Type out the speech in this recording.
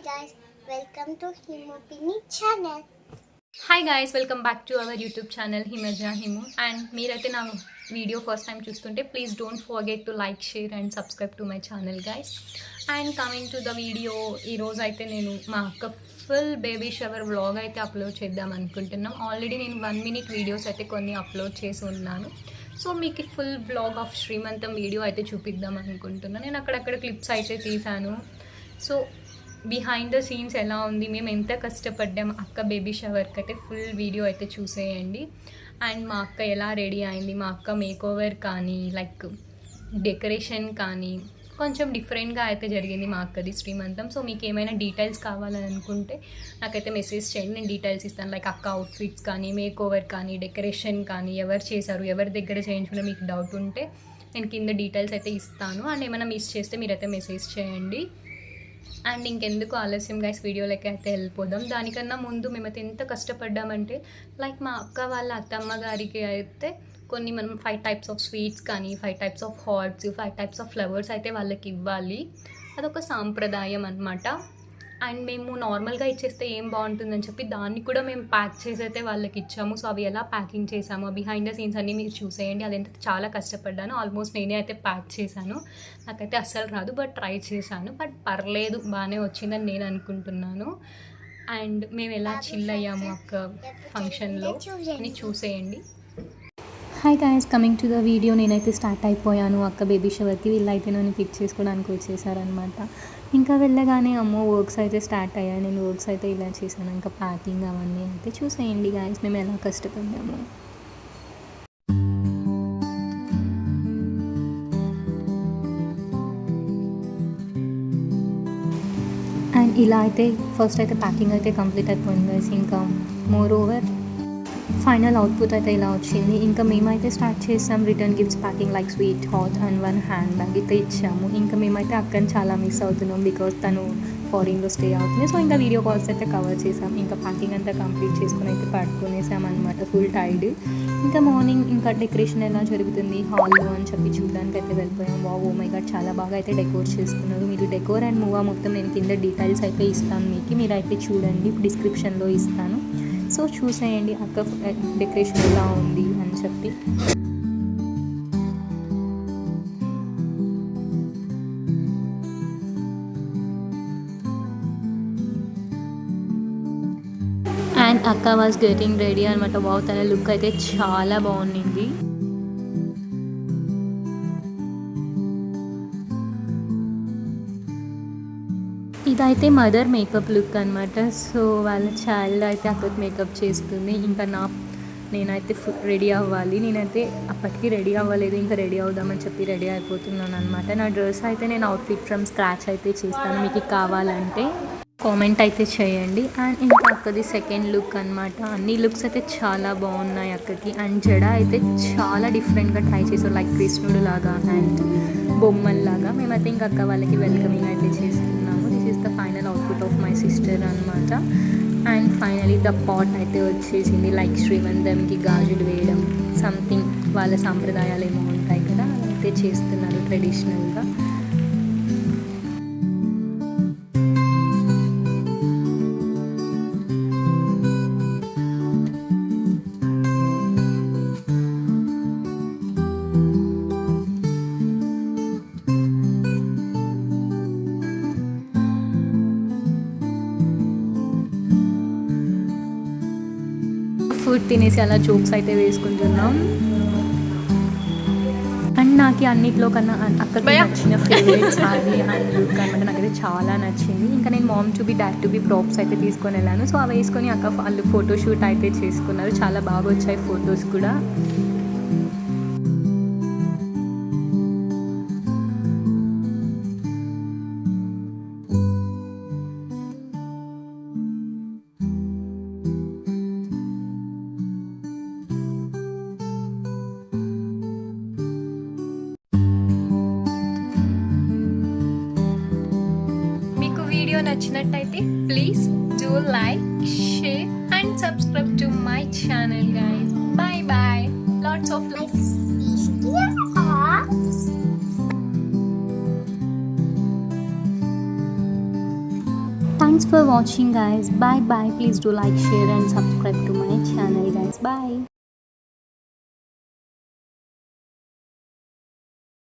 guys, welcome to Himopini channel. Hi guys, welcome back to our YouTube channel Himaja Himu. And మీరైతే నా video first time చూస్తుంటే please don't forget to like, share and subscribe to my channel guys. And coming to the video, ఈరోజు అయితే నేను మా అక్క full baby shower vlog అయితే upload చేద్దాం అనుకుంటున్నాం. ఆల్రెడీ నేను 1 minute వీడియోస్ అయితే కొన్ని అప్లోడ్ చేసి ఉన్నాను. సో మీకు ఫుల్ వ్లాగ్ ఆఫ్ శ్రీమంతం వీడియో అయితే చూపిద్దాం అనుకుంటున్నాను. నేను అక్కడక్కడ క్లిప్స్ అయితే తీసాను. సో బిహైండ్ ద సీన్స్ ఎలా ఉంది, మేము ఎంత కష్టపడ్డాం అక్క బేబీ షవర్కి అయితే ఫుల్ వీడియో అయితే చూసేయండి. అండ్ మా అక్క ఎలా రెడీ అయింది, మా అక్క మేకోవర్ కానీ లైక్ డెకరేషన్ కానీ కొంచెం డిఫరెంట్గా అయితే జరిగింది మా అక్కది శ్రీమంతం. సో మీకు ఏమైనా డీటెయిల్స్ కావాలని అనుకుంటే నాకైతే మెసేజ్ చేయండి, నేను డీటెయిల్స్ ఇస్తాను. లైక్ అక్క అవుట్ఫిట్స్ కానీ, మేకోవర్ కానీ, డెకరేషన్ కానీ, ఎవరు చేశారు, ఎవరి దగ్గర చేయించుకున్నా మీకు డౌట్ ఉంటే నేను కింద డీటెయిల్స్ అయితే ఇస్తాను. అండ్ ఏమైనా మిస్ చేస్తే మీరైతే మెసేజ్ చేయండి. అండ్ ఇంకెందుకు ఆలస్యం గైస్, వీడియోలకి అయితే వెళ్ళిపోదాం. దానికన్నా ముందు మేమైతే ఎంత కష్టపడ్డామంటే లైక్ మా అక్క వాళ్ళ అత్తమ్మ గారికి అయితే కొన్ని మనం 5 types ఆఫ్ స్వీట్స్ కానీ, 5 types of hearts, 5 types of flowers అయితే వాళ్ళకి ఇవ్వాలి. అదొక సాంప్రదాయం అనమాట. అండ్ మేము నార్మల్గా ఇచ్చేస్తే ఏం బాగుంటుందని చెప్పి దాన్ని కూడా మేము ప్యాక్ చేసి అయితే వాళ్ళకి ఇచ్చాము. సో అవి ఎలా ప్యాకింగ్ చేసాము, బిహైండ్ ద సీన్స్ అన్నీ మీరు చూసేయండి. అదంతా చాలా కష్టపడ్డాను. ఆల్మోస్ట్ నేనే అయితే ప్యాక్ చేశాను. నాకైతే అస్సలు రాదు, బట్ ట్రై చేశాను. బట్ పర్లేదు, బాగానే వచ్చిందని నేను అనుకుంటున్నాను. అండ్ మేము ఎలా చిల్ అయ్యాము అక్క ఫంక్షన్లో అని చూసేయండి. Hi guys, coming to the video. నేనైతే స్టార్ట్ అయిపోయాను అక్క బేబీ షవర్కి. వీళ్ళైతే నన్ను పిక్ చేసుకోవడానికి వచ్చేసారనమాట. ఇంకా వెళ్ళగానే అమ్మో వర్క్స్ అయితే స్టార్ట్ అయ్యాయి. నేను వర్క్స్ అయితే ఇలా చేశాను, ఇంకా ప్యాకింగ్ అవన్నీ అయితే చూసేయండి గాయస్ మేము ఎలా కష్టపడ్డాము. అండ్ ఇలా అయితే ఫస్ట్ అయితే ప్యాకింగ్ అయితే కంప్లీట్ అయిపోయింది గైస్. ఇంకా మోర్ ఓవర్ ఫైనల్ అవుట్పుట్ అయితే ఇలా వచ్చింది. ఇంకా మేమైతే స్టార్ట్ చేసాం return gifts packing like sweet, hot and 1 hand bag అయితే ఇచ్చాము. ఇంకా మేమైతే అక్కని చాలా మిస్ అవుతున్నాం బికాజ్ తను ఫారిన్లో స్టే అవుతుంది. సో ఇంకా వీడియో కాల్స్ అయితే కవర్ చేసాం. ఇంకా ప్యాకింగ్ అంతా కంప్లీట్ చేసుకుని అయితే పడుకునేసాం అనమాట, ఫుల్ టైర్డ్. ఇంకా మార్నింగ్ ఇంకా డెకరేషన్ ఎలా జరుగుతుంది హాల్లో అని చెప్పి చూడడానికి అయితే వెళ్ళిపోయాం. ఓ మై గాడ్, చాలా బాగా అయితే డెకోర్ చేస్తున్నారు. మీరు డెకోర్ అండ్ మూవా మొత్తం నేను కింద డీటెయిల్స్ అయితే ఇస్తాను మీకు, మీరైతే చూడండి, డిస్క్రిప్షన్లో ఇస్తాను. సో చూసేయండి అక్క డెకరేషన్ ఎలా ఉంది అని చెప్పి. అండ్ అక్క వాజ్ గెటింగ్ రెడీ అనమాట. వావ్, తన లుక్ అయితే చాలా బాగుంది. ఇదైతే మదర్ మేకప్ లుక్ అనమాట. సో వాళ్ళ చైల్డ్ అయితే అక్కడికి మేకప్ చేస్తుంది. ఇంకా నేనైతే రెడీ అవ్వాలి. నేనైతే అప్పటికి రెడీ అవ్వలేదు, ఇంకా రెడీ అవుదామని చెప్పి రెడీ అయిపోతున్నాను అనమాట. నా డ్రెస్ అయితే నేను అవుట్ఫిట్ ఫ్రమ్ స్క్రాచ్ అయితే చేస్తాను, మీకు కావాలంటే కామెంట్ అయితే చేయండి. అండ్ ఇంకా అక్కది సెకండ్ లుక్ అనమాట. అన్ని లుక్స్ అయితే చాలా బాగున్నాయి అక్కకి. అండ్ జడ అయితే చాలా డిఫరెంట్గా ట్రై చేసారు, లైక్ కృష్ణుడు లాగా అండ్ బొమ్మల్లాగా. మేమైతే ఇంకా అక్క వాళ్ళకి వెల్కమింగ్ అయితే చేస్తున్నాము. This is the final output of my sister అనమాట. అండ్ ఫైనలీ ద పాట్ అయితే వచ్చేసింది. లైక్ శ్రీమంతంకి గాజులు వేయడం సంథింగ్ వాళ్ళ సాంప్రదాయాలు ఏమో ఉంటాయి కదా, అయితే చేస్తున్నారు ట్రెడిషనల్గా. ఫుడ్ తినేసి అలా జోక్స్ అయితే వేసుకుంటున్నాం. అండ్ నాకు అన్నిట్లో కన్నా అక్కడికి నచ్చిన ఫేవరెట్ సారీ అండ్ లుక్ అనమాట. నాకైతే చాలా నచ్చింది. ఇంకా నేను mom to be dad to be props అయితే తీసుకొని వెళ్ళాను. సో అవి వేసుకొని అక్క వాళ్ళు ఫోటోషూట్ అయితే చేసుకున్నారు. చాలా బాగా వచ్చాయి ఫొటోస్ కూడా. వీడియో నచ్చినట్టయితే please do like, share and subscribe to my channel guys. Bye bye, lots of love. Thanks for watching guys. Bye bye. Please do like, share and subscribe to my channel guys. Bye.